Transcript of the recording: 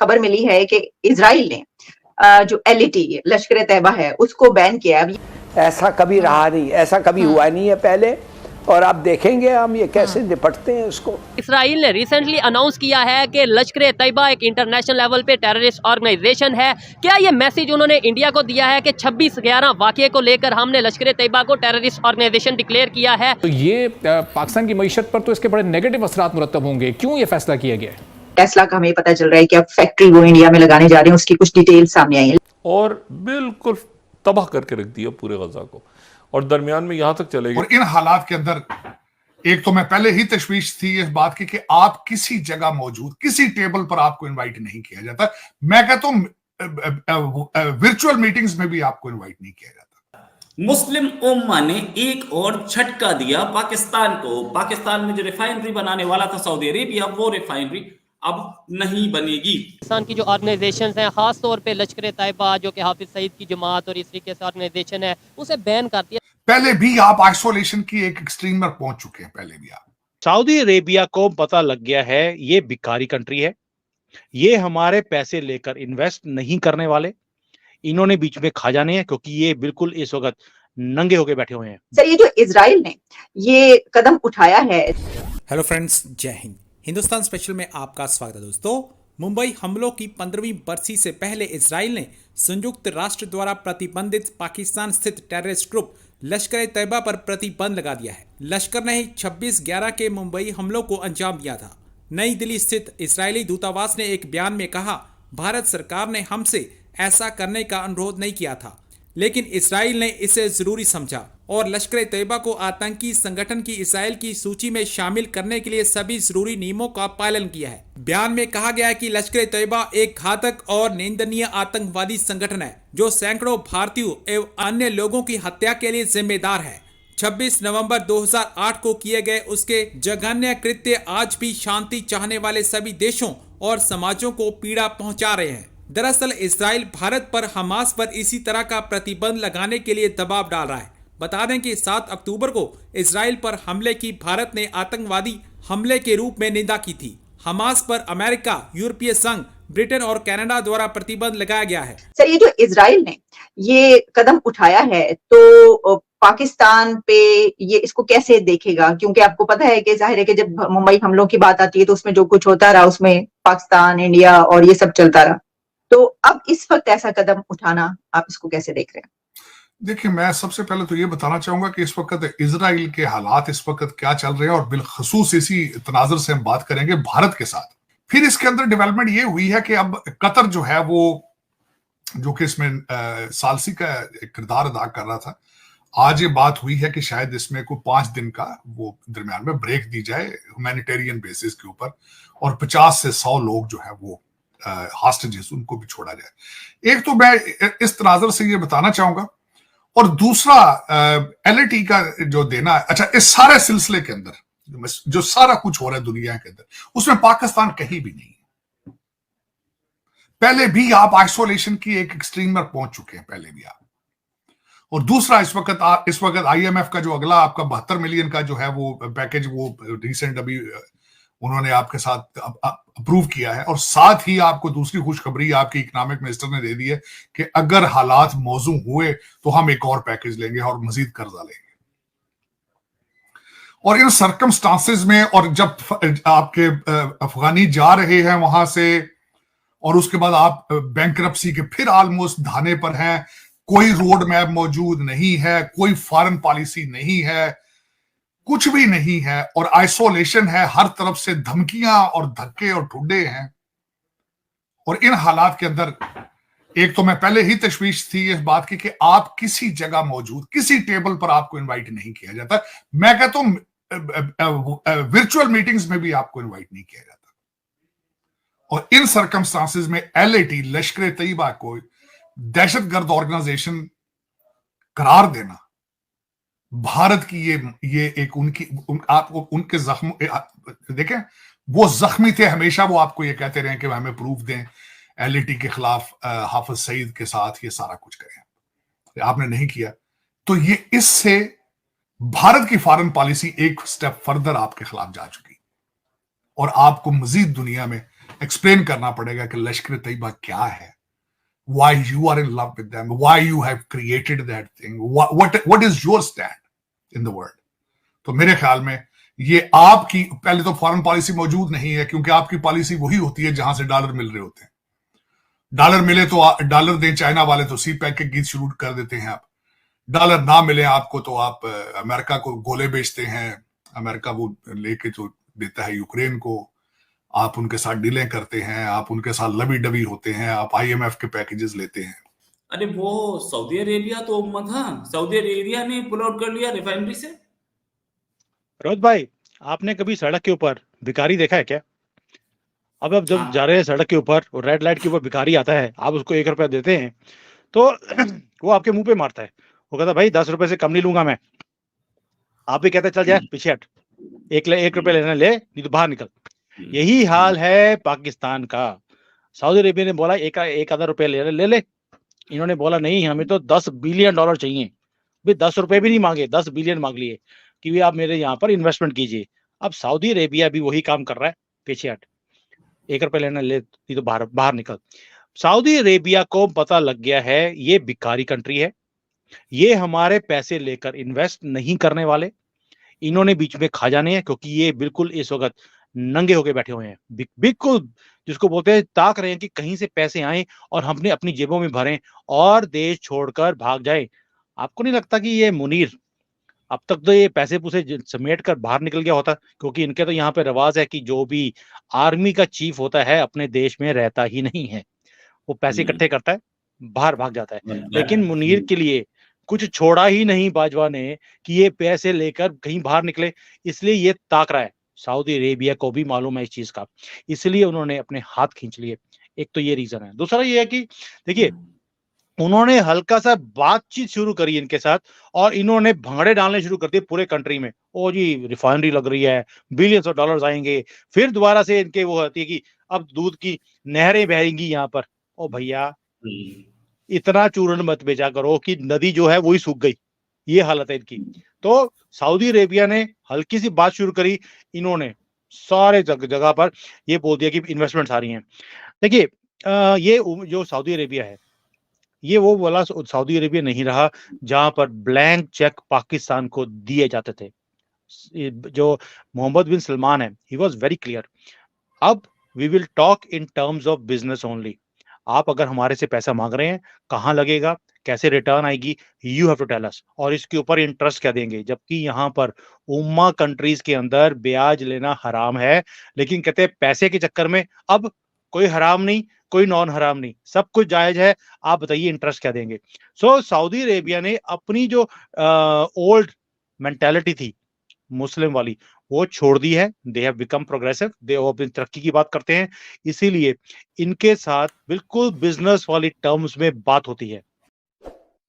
खबर मिली है कि इजराइल ने जो एलईटी लश्कर तैयबा है उसको बैन किया। अब ऐसा कभी रहा नहीं, ऐसा कभी हुआ नहीं है पहले, और आप देखेंगे हम ये कैसे निपटते हैं उसको। इसराइल ने रिसेंटली अनाउंस किया है कि लश्कर तैयबा एक इंटरनेशनल लेवल पे टेररिस्ट ऑर्गेनाइजेशन है। क्या ये मैसेज उन्होंने इंडिया को दिया है कि 26/11 वाक़ये को लेकर हमने लश्कर तैयबा को टेररिस्ट ऑर्गेनाइजेशन डिक्लेयर किया है? तो ये पाकिस्तान की मईशत पर तो इसके बड़े नेगेटिव असरात मुरतब होंगे। क्यों ये फैसला किया गया है? टेस्ला का हमें पता चल रहा है कि अब फैक्ट्री वो इंडिया में लगाने जा रहे हैं, उसकी कुछ डिटेल सामने आई है और बिल्कुल तबाह करके रख दिया पूरे गजा को, और दरमियान में यहां तक चले गए। और इन हालात के अंदर एक तो मैं पहले ही तशवीश थी इस बात की कि आप किसी जगह मौजूद, किसी टेबल पर आपको इनवाइट नहीं किया जाता। मैं कहता हूं वर्चुअल मीटिंग्स में भी आपको इनवाइट नहीं किया जाता। मुस्लिम उम्मा ने एक और झटका दिया पाकिस्तान को। पाकिस्तान में जो रिफाइनरी बनाने वाला था सऊदी अरेबिया, वो रिफाइनरी अब नहीं बनेगी। पाकिस्तान की जो ऑर्गेनाइजेशंस हैं, खास तौर पे लश्कर तैयबा जो कि हाफिज सईद की जमात और इस तरीके से ऑर्गेनाइजेशन है, उसे बैन कर दिया। पहले भी आप आइसोलेशन की एक एक्सट्रीम पर पहुंच चुके हैं। पहले भी आप सऊदी अरेबिया को पता लग गया है ये भिखारी कंट्री है, ये हमारे पैसे लेकर इन्वेस्ट नहीं करने वाले, इन्होंने बीच में खा जाने हैं, क्योंकि ये बिल्कुल इस वक्त नंगे होके बैठे हुए हैं। सर, ये जो इजराइल ने ये कदम उठाया है। हेलो फ्रेंड्स, जय हिंद। हिंदुस्तान स्पेशल में आपका स्वागत है। दोस्तों, मुंबई हमलों की 15वीं बरसी से पहले इजराइल ने संयुक्त राष्ट्र द्वारा प्रतिबंधित पाकिस्तान स्थित टेररिस्ट ग्रुप लश्कर तैयबा पर प्रतिबंध लगा दिया है। लश्कर ने ही 26/11 के मुंबई हमलों को अंजाम दिया था। नई दिल्ली स्थित इजरायली दूतावास ने एक बयान में कहा, भारत सरकार ने हमसे ऐसा करने का अनुरोध नहीं किया था, लेकिन इजराइल ने इसे जरूरी समझा और लश्कर तैयबा को आतंकी संगठन की इजराइल की सूची में शामिल करने के लिए सभी जरूरी नियमों का पालन किया है। बयान में कहा गया है कि लश्कर तैयबा एक घातक और निंदनीय आतंकवादी संगठन है जो सैकड़ों भारतीयों एवं अन्य लोगों की हत्या के लिए जिम्मेदार है। 26 नवंबर 2008 को किए गए उसके जघन्य कृत्य आज भी शांति चाहने वाले सभी देशों और समाजों को पीड़ा पहुंचा रहे हैं। दरअसल इजराइल भारत पर हमास पर इसी तरह का प्रतिबंध लगाने के लिए दबाव डाल रहा है। बता दें कि 7 अक्टूबर को इजराइल पर हमले की भारत ने आतंकवादी हमले के रूप में निंदा की थी। हमास पर अमेरिका, यूरोपीय संघ, ब्रिटेन और कनाडा द्वारा प्रतिबंध लगाया गया है। सर, ये जो इजराइल ने ये कदम उठाया है तो पाकिस्तान पे ये इसको कैसे देखेगा? क्योंकि आपको पता है कि जाहिर है कि जब मुंबई हमलों की बात आती है तो उसमें जो कुछ होता रहा उसमें पाकिस्तान, इंडिया और ये सब चलता रहा। तो अब इस वक्त ऐसा कदम उठाना, आप इसको कैसे देख रहे हैं? देखिए, मैं सबसे पहले तो ये बताना चाहूंगा कि इस वक्त इजराइल के हालात इस वक्त क्या चल रहे हैं, और बिलखसूस इसी तनाजर से हम बात करेंगे भारत के साथ। फिर इसके अंदर डेवलपमेंट ये हुई है कि अब कतर जो है वो, जो कि इसमें सालसी का किरदार अदा कर रहा था, आज ये बात हुई है कि शायद इसमें को 5 दिन का वो दरमियान में ब्रेक दी जाए ह्यूमैनिटेरियन बेसिस के ऊपर, और 50 से 100 लोग जो है वो हॉस्टेजेस उनको भी छोड़ा जाए। एक तो मैं इस तनाजर से ये बताना चाहूंगा, और दूसरा एलईटी का जो देना है। अच्छा, इस सारे सिलसिले के अंदर जो सारा कुछ हो रहा है दुनिया के अंदर, उसमें पाकिस्तान कहीं भी नहीं है। पहले भी आप आइसोलेशन की एक एक्सट्रीम पर पहुंच चुके हैं, पहले भी आप। और दूसरा, इस वक्त आईएमएफ का जो अगला आपका 72 मिलियन का जो है वो पैकेज, वो रिसेंट अभी उन्होंने आपके साथ अप्रूव किया है, और साथ ही आपको दूसरी खुशखबरी आपकी इकोनॉमिक मिनिस्टर ने दे दी है कि अगर हालात मौजू हुए तो हम एक और पैकेज लेंगे और मजीद कर्जा लेंगे। और इन सर्कमस्टांसेस में, और जब आपके अफगानी जा रहे हैं वहां से, और उसके बाद आप बैंकरप्सी के फिर ऑलमोस्ट धाने पर हैं, कोई रोड मैप मौजूद नहीं है, कोई फॉरेन पॉलिसी नहीं है, कुछ भी नहीं है, और आइसोलेशन है, हर तरफ से धमकियां और धक्के और ठुड्डे हैं। और इन हालात के अंदर एक तो मैं पहले ही तशवीश थी इस बात की कि आप किसी जगह मौजूद, किसी टेबल पर आपको इनवाइट नहीं किया जाता। मैं कहता हूं वर्चुअल मीटिंग्स में भी आपको इनवाइट नहीं किया जाता। और इन सर्कमस्टांसेस में एलईटी लश्कर तैयबा को दहशतगर्द ऑर्गेनाइजेशन करार देना, भारत की ये एक आपको उनके जख्म देखें, वो जख्मी थे हमेशा, वो आपको ये कहते रहे कि हमें प्रूफ दें एलईटी के खिलाफ, हाफिज सईद के साथ ये सारा कुछ करें, आपने नहीं किया। तो ये इससे भारत की फॉरेन पॉलिसी एक स्टेप फर्दर आपके खिलाफ जा चुकी, और आपको मजीद दुनिया में एक्सप्लेन करना पड़ेगा कि लश्कर तैयबा क्या है, why you are in love with them, why you have created that thing, what is your stand in the world। तो मेरे ख्याल में ये आपकी पहले तो फॉरेन पॉलिसी मौजूद नहीं है, क्योंकि आपकी पॉलिसी वही होती है जहां से डॉलर मिल रहे होते हैं। डॉलर मिले तो डॉलर दें, चाइना वाले तो सी पैक के गीत शुरू कर देते हैं आप। डॉलर ना मिले आपको तो आप अमेरिका को गोले बेचते हैं, अमेरिका वो लेके जो देता है यूक्रेन को, आप उनके साथ डीलें करते हैं, आप उनके साथ लबी डबी होते हैं, आप IMF के पैकेजेस लेते हैं। अरे वो सऊदी अरेबिया तो था, सऊदी अरेबिया ने पुल आउट कर लिया रिफाइनरी से। रोहित भाई, आपने कभी सड़क के ऊपर भिखारी देखा है क्या? अब आप जब जा रहे हैं सड़क के ऊपर और रेड लाइट के ऊपर भिखारी आता है, आप उसको 1 रुपया देते हैं तो वो आपके मुंह पे मारता है, वो कहता है भाई 10 रुपए से कम नहीं लूंगा मैं। आप भी कहते हैं चल जाए पीछे हट, 1 रुपया लेना ले, नहीं तो बाहर निकल। यही हाल है पाकिस्तान का। सऊदी अरेबिया ने बोला एक आधा रुपया ले ले, इन्होंने बोला नहीं, हमें तो $10 बिलियन चाहिए। भाई 10 रुपए भी नहीं मांगे, 10 बिलियन मांग लिए कि भी आप मेरे यहाँ पर इन्वेस्टमेंट कीजिए। अब सऊदी अरेबिया भी वही काम कर रहा है, पीछे हट, 1 रुपया लेना ले, नहीं तो बाहर निकल। सऊदी अरेबिया को पता लग गया है ये भिखारी कंट्री है, ये हमारे पैसे लेकर इन्वेस्ट नहीं करने वाले, इन्होंने बीच में खा जाने हैं, क्योंकि ये बिल्कुल इस वक्त नंगे होके बैठे हुए हैं, बिल्कुल जिसको बोलते हैं ताक रहे हैं कि कहीं से पैसे आए और हमने अपनी जेबों में भरें और देश छोड़कर भाग जाए। आपको नहीं लगता कि ये मुनीर अब तक तो ये पैसे पूसे समेट कर बाहर निकल गया होता? क्योंकि इनके तो यहाँ पे रिवाज है कि जो भी आर्मी का चीफ होता है अपने देश में रहता ही नहीं है, वो पैसे इकट्ठे करता है, बाहर भाग जाता है। लेकिन मुनीर के लिए कुछ छोड़ा ही नहीं बाजवा ने कि ये पैसे लेकर कहीं बाहर निकले, इसलिए ये ताक रहा है। सऊदी अरेबिया को भी मालूम है इस चीज का, इसलिए उन्होंने अपने हाथ खींच लिए। एक तो ये रीजन है। दूसरा ये है कि देखिए, उन्होंने हल्का सा बातचीत शुरू करी इनके साथ और इन्होंने भंगड़े डालने शुरू कर दिए पूरे कंट्री में। ओ जी रिफाइनरी लग रही है, बिलियंस ऑफ डॉलर्स आएंगे, फिर दोबारा से इनके वो होती है कि अब दूध की नहरें बहेंगी यहाँ पर। ओ भैया इतना चूर्ण मत बेचा करो कि नदी जो है वही सूख गई, ये हालत है इनकी। तो सऊदी अरेबिया ने हल्की सी बात शुरू करी, इन्होंने सारे जगह पर ये बोल दिया कि इन्वेस्टमेंट्स आ रही हैं। देखिए ये जो सऊदी अरेबिया है, ये वो वाला सऊदी अरेबिया नहीं रहा जहां पर ब्लैंक चेक पाकिस्तान को दिए जाते थे। जो मोहम्मद बिन सलमान है, ही वाज वेरी क्लियर, अब we will talk in terms of business only. आप अगर हमारे से पैसा मांग रहे हैं, कहाँ लगेगा, कैसे रिटर्न आएगी, you have to tell us, और इसके ऊपर इंटरेस्ट क्या देंगे। जबकि यहाँ पर उम्मा कंट्रीज के अंदर ब्याज लेना हराम है, लेकिन कहते हैं पैसे के चक्कर में अब कोई हराम नहीं, कोई नॉन हराम नहीं, सब कुछ जायज है, आप बताइए इंटरेस्ट क्या देंगे। सो सऊदी अरेबिया ने अपनी जो ओल्ड मेंटालिटी थी मुस्लिम वाली, वो छोड़ दी है। दे हैव बिकम प्रोग्रेसिव, दे अपनी तरक्की की बात करते हैं, इसीलिए इनके साथ बिल्कुल बिजनेस वाली टर्म्स में बात होती है।